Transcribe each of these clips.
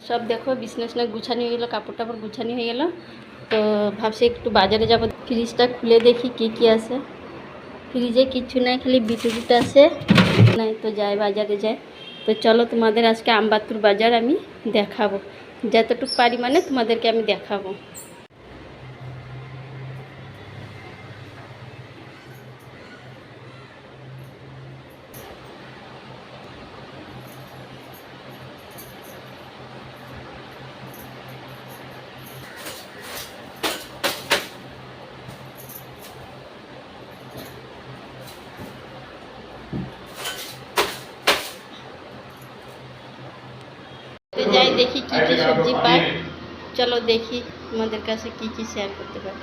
সব দেখো বিছনা গুছানি হয়ে গেল, কাপড় টাপড় গুছানি হয়ে গেল। তো ভাবছি একটু বাজারে যাব। ফ্রিজটা খুলে দেখি কি কি আছে। ফ্রিজে কিছু নাই, খালি বিটরুট আছে নাই। তো যাই বাজারে যাই। তো চলো তোমাদের আজকে আমবাত্তুর বাজার আমি দেখাবো, যতটুকু পারি মানে তোমাদেরকে আমি দেখাবো। যাই দেখি কি কি সবজি পাই। চলো দেখি তোমাদের কাছে কি কি শেয়ার করতে পারি।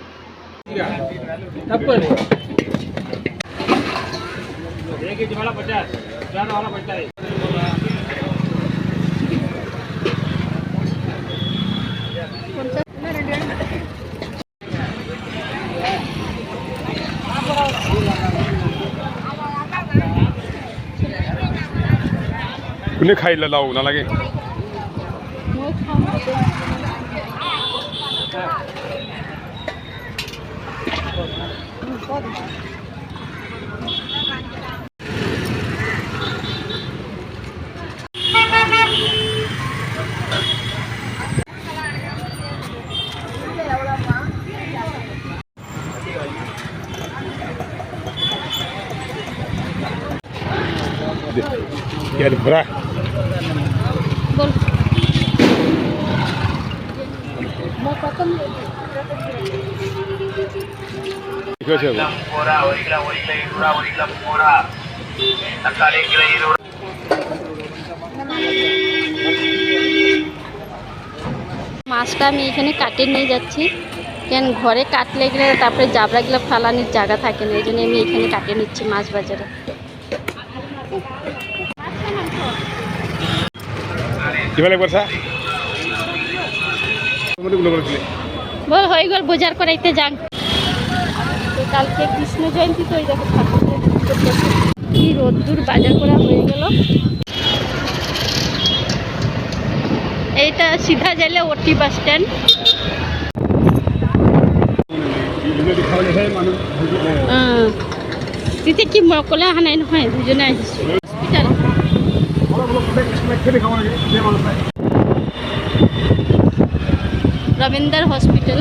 কোনে খাই লাও নালাগে। Quer bra? বল ঠিক আছে মাছটা আমি এখানে কাটে নিয়ে যাচ্ছি, কেন ঘরে কাটলে গেলে তারপরে জাবড়াগুলো ফালানোর জায়গা থাকে না, এই জন্য আমি এখানে কাটে নিচ্ছি মাছ বাজারে। কিভাবে করছা বল হয়ে গেল বাজার করাইতে যান। তো কালকে কৃষ্ণ জয়ন্তী, তো ওই দেখো কি রোদ্দুর বাজার করা হয়ে গেল। এইটা সিধা যাইলে ওটি বাস স্ট্যান্ড। তিতে কি মকলে অহা নাই নহয়, দুজনে আহিছোঁ হস্পিটেল। রবীন্দ্র হস্পিটেল।